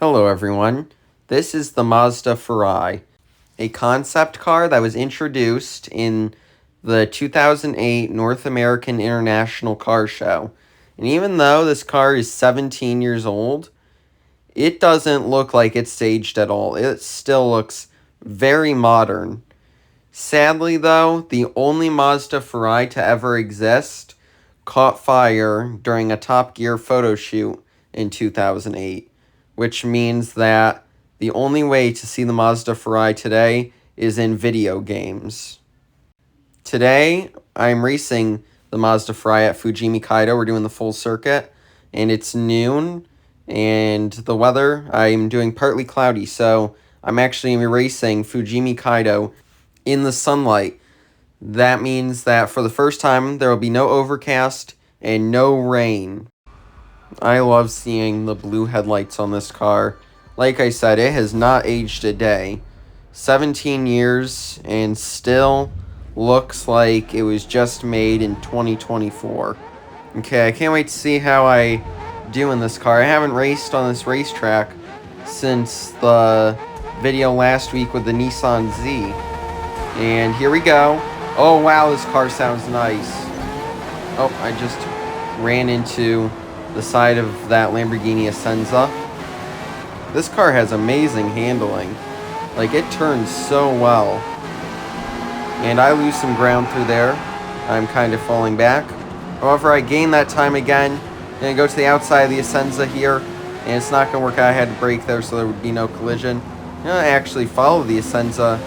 Hello everyone, this is the Mazda Furai, a concept car that was introduced in the 2008 North American International Car Show. And even though this car is 17 years old, it doesn't look like it's aged at all. It still looks very modern. Sadly though, the only Mazda Furai to ever exist caught fire during a Top Gear photo shoot in 2008. Which means that the only way to see the Mazda Furai today is in video games. Today, I'm racing the Mazda Furai at Fujimi Kaido. We're doing the full circuit, and it's noon, and the weather, I'm doing partly cloudy, so I'm actually racing Fujimi Kaido in the sunlight. That means that for the first time, there will be no overcast and no rain. I love seeing the blue headlights on this car. Like I said, it has not aged a day. 17 years and still looks like it was just made in 2024. Okay, I can't wait to see how I do in this car. I haven't raced on this racetrack since the video last week with the Nissan Z. And here we go. Oh wow, this car sounds nice. Oh, I just ran into the side of that Lamborghini Essenza. This car has amazing handling. Like, it turns so well. And I lose some ground through there. I'm kind of falling back. However, I gain that time again. I'm going to go to the outside of the Essenza here. And it's not going to work out. I had to brake there so there would be no collision. I'm going to actually follow the Essenza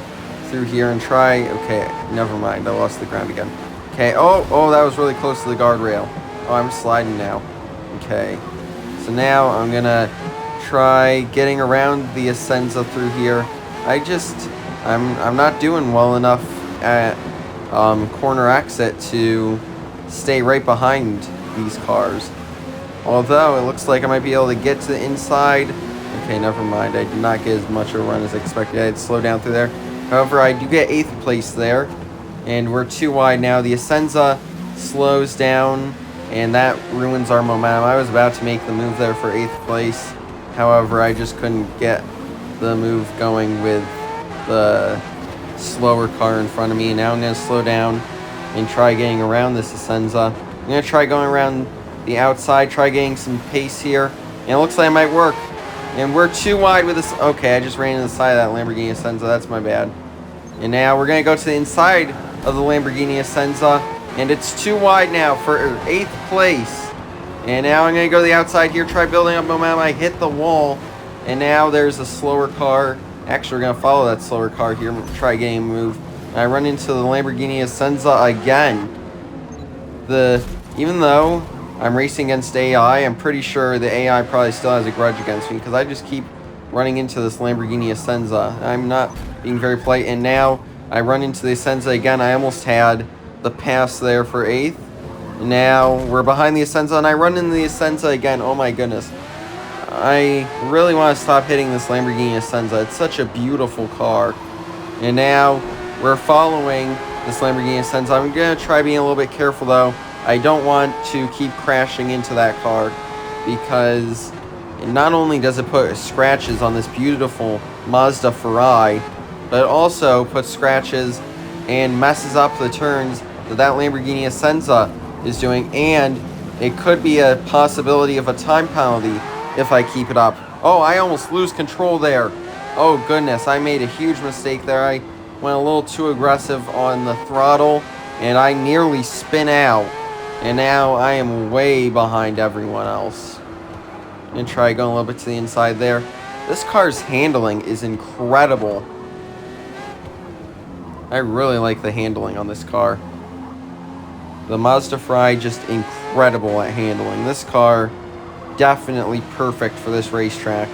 through here and try... Okay, never mind. I lost the ground again. Okay, oh, that was really close to the guardrail. Oh, I'm sliding now. Okay, so now I'm gonna try getting around the Essenza through here. I'm not doing well enough at corner exit to stay right behind these cars. Although it looks like I might be able to get to the inside. Okay, never mind. I did not get as much of a run as expected. I had to slow down through there. However, I do get 8th place there, and we're too wide now. The Essenza slows down, and that ruins our momentum. I was about to make the move there for 8th place. However, I just couldn't get the move going with the slower car in front of me. Now I'm going to slow down and try getting around this Essenza. I'm going to try going around the outside, try getting some pace here. And it looks like it might work. And we're too wide with this. Okay, I just ran into the side of that Lamborghini Essenza. That's my bad. And now we're going to go to the inside of the Lamborghini Essenza. And it's too wide now for 8th place. And now I'm going to go to the outside here, try building up momentum. I hit the wall. And now there's a slower car. Actually, we're going to follow that slower car here, try getting a move. And I run into the Lamborghini Essenza again. Even though I'm racing against AI, I'm pretty sure the AI probably still has a grudge against me, because I just keep running into this Lamborghini Essenza. I'm not being very polite. And now I run into the Essenza again. I almost had the pass there for 8th. Now we're behind the Essenza, and I run into the Essenza again. Oh my goodness. I really want to stop hitting this Lamborghini Essenza. It's such a beautiful car. And now we're following this Lamborghini Essenza. I'm going to try being a little bit careful though. I don't want to keep crashing into that car, because not only does it put scratches on this beautiful Mazda Furai, but it also puts scratches and messes up the turns that Lamborghini Essenza is doing, and it could be a possibility of a time penalty if I keep it up. Oh, I almost lose control there. Oh goodness, I made a huge mistake there. I went a little too aggressive on the throttle, and I nearly spin out, and now I am way behind everyone else. I'm gonna try going a little bit to the inside there. This car's handling is incredible. I really like the handling on this car. The Mazda Furai, just incredible at handling. This car, definitely perfect for this racetrack.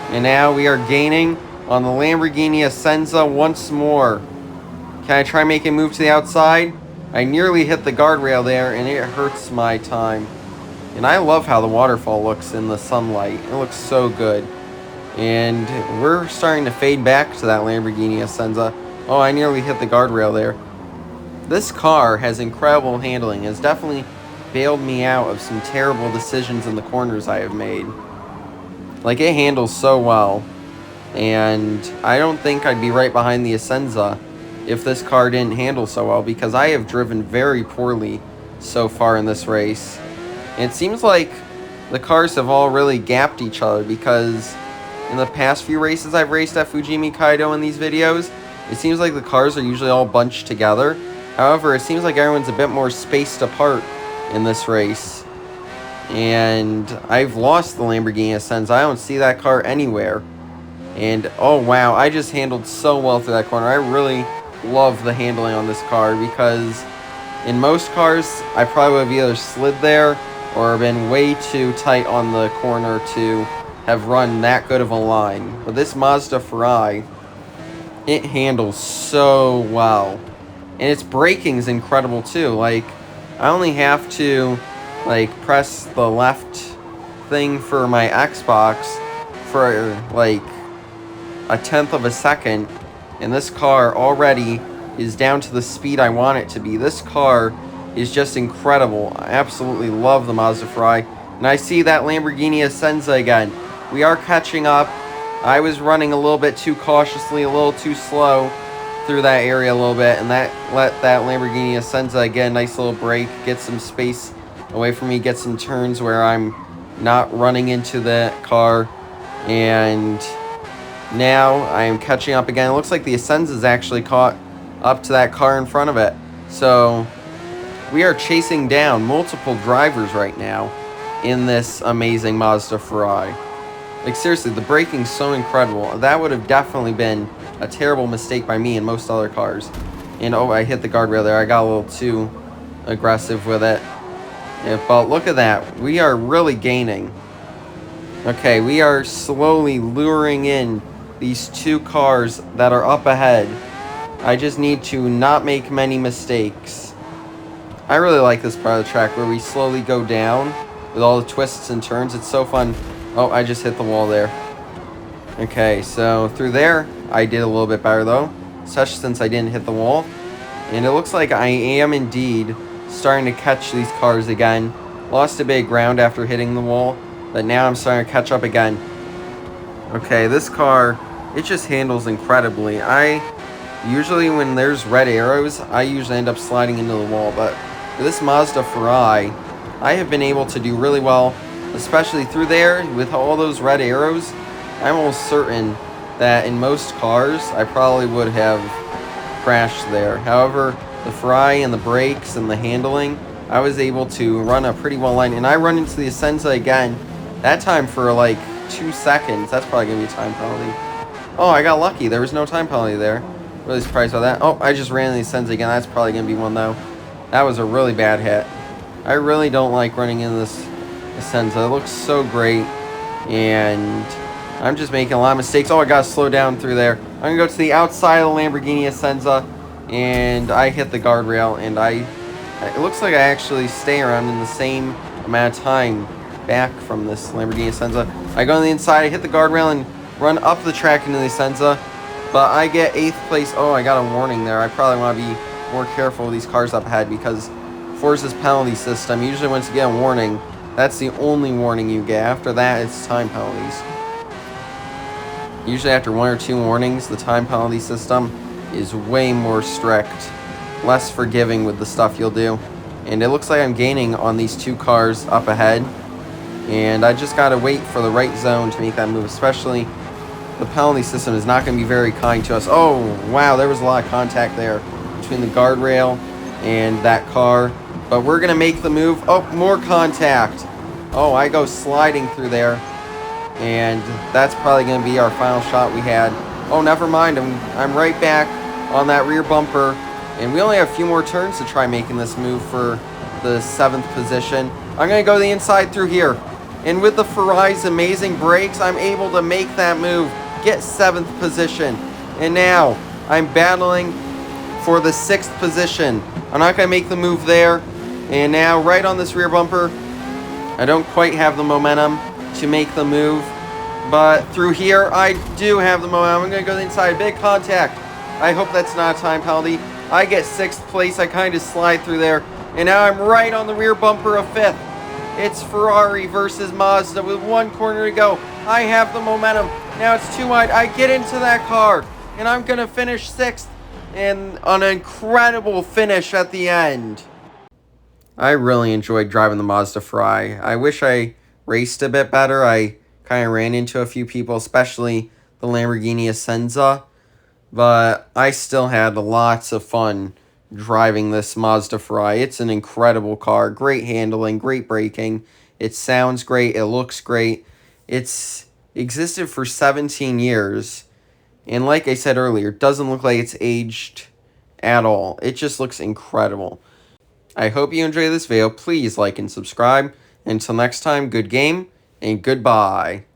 And now we are gaining on the Lamborghini Essenza once more. Can I try making a move to the outside? I nearly hit the guardrail there, and it hurts my time. And I love how the waterfall looks in the sunlight. It looks so good. And we're starting to fade back to that Lamborghini Essenza. Oh, I nearly hit the guardrail there. This car has incredible handling. It's definitely bailed me out of some terrible decisions in the corners I have made. Like, it handles so well. And I don't think I'd be right behind the Essenza if this car didn't handle so well, because I have driven very poorly so far in this race. And it seems like the cars have all really gapped each other, because in the past few races I've raced at Fujimi Kaido in these videos, it seems like the cars are usually all bunched together. However, it seems like everyone's a bit more spaced apart in this race. And I've lost the Lamborghini Essenza. I don't see that car anywhere. And oh wow, I just handled so well through that corner. I really love the handling on this car, because in most cars I probably would have either slid there or been way too tight on the corner to have run that good of a line. But this Mazda Furai, it handles so well. And its braking is incredible too. Like, I only have to like press the left thing for my Xbox for like a tenth of a second, and this car already is down to the speed I want it to be. This car is just incredible. I absolutely love the Mazda Furai. And I see that Lamborghini Essenza again. We are catching up. I was running a little bit too cautiously, a little too slow through that area a little bit, and that let that Lamborghini Essenza get a nice little break, get some space away from me, get some turns where I'm not running into that car. And now I am catching up again. It looks like the Essenza's actually caught up to that car in front of it. So we are chasing down multiple drivers right now in this amazing Mazda Furai. Like, seriously, the braking's so incredible. That would have definitely been a terrible mistake by me and most other cars. And oh, I hit the guardrail there. I got a little too aggressive with it. Yeah, but look at that. We are really gaining. Okay, we are slowly luring in these two cars that are up ahead. I just need to not make many mistakes. I really like this part of the track where we slowly go down with all the twists and turns. It's so fun. Oh, I just hit the wall there. Okay, so through there, I did a little bit better though, since I didn't hit the wall. And it looks like I am indeed starting to catch these cars again. Lost a bit of ground after hitting the wall, but now I'm starting to catch up again. Okay, this car, it just handles incredibly. Usually when there's red arrows, I usually end up sliding into the wall, but for this Mazda Furai, I have been able to do really well, especially through there with all those red arrows. I'm almost certain that in most cars, I probably would have crashed there. However, the Furai and the brakes and the handling, I was able to run a pretty well line, and I run into the Essenza again, that time for like 2 seconds. That's probably going to be a time penalty. Oh, I got lucky. There was no time penalty there. Really surprised by that. Oh, I just ran into the Essenza again. That's probably going to be one, though. That was a really bad hit. I really don't like running into this Essenza. It looks so great, and I'm just making a lot of mistakes. Oh, I got to slow down through there. I'm going to go to the outside of the Lamborghini Essenza, and I hit the guardrail, and it looks like I actually stay around in the same amount of time back from this Lamborghini Essenza. I go on the inside, I hit the guardrail, and run up the track into the Essenza, but I get 8th place. Oh, I got a warning there. I probably want to be more careful with these cars up ahead, because Forza's penalty system, usually once you get a warning, that's the only warning you get. After that, it's time penalties. Usually after 1 or 2 warnings, the time penalty system is way more strict, less forgiving with the stuff you'll do. And it looks like I'm gaining on these 2 cars up ahead, and I just gotta wait for the right zone to make that move. Especially the penalty system is not going to be very kind to us. Oh wow, there was a lot of contact there between the guardrail and that car, but we're gonna make the move. Oh, more contact. Oh, I go sliding through there, and that's probably gonna be our final shot we had. Oh, never mind, I'm right back on that rear bumper, and we only have a few more turns to try making this move for the 7th position. I'm gonna go the inside through here, and with the Furai's amazing brakes, I'm able to make that move, get 7th position, and now I'm battling for the 6th position. I'm not gonna make the move there, and now right on this rear bumper, I don't quite have the momentum to make the move, but through here I do have the momentum. I'm gonna go inside, big contact. I hope that's not a time penalty. I get 6th place. I kind of slide through there, and now I'm right on the rear bumper of 5th. It's Ferrari versus Mazda with 1 corner to go. I have the momentum. Now it's too wide. I get into that car, and I'm going to finish 6th, and an incredible finish at the end. I really enjoyed driving the Mazda Furai. I wish I raced a bit better. I kind of ran into a few people, especially the Lamborghini Essenza, but I still had lots of fun driving this Mazda Furai. It's an incredible car, great handling, great braking. It sounds great, it looks great. It's existed for 17 years, and like I said earlier, it doesn't look like it's aged at all. It just looks incredible. I hope you enjoyed this video. Please like and subscribe. Until next time, good game and goodbye.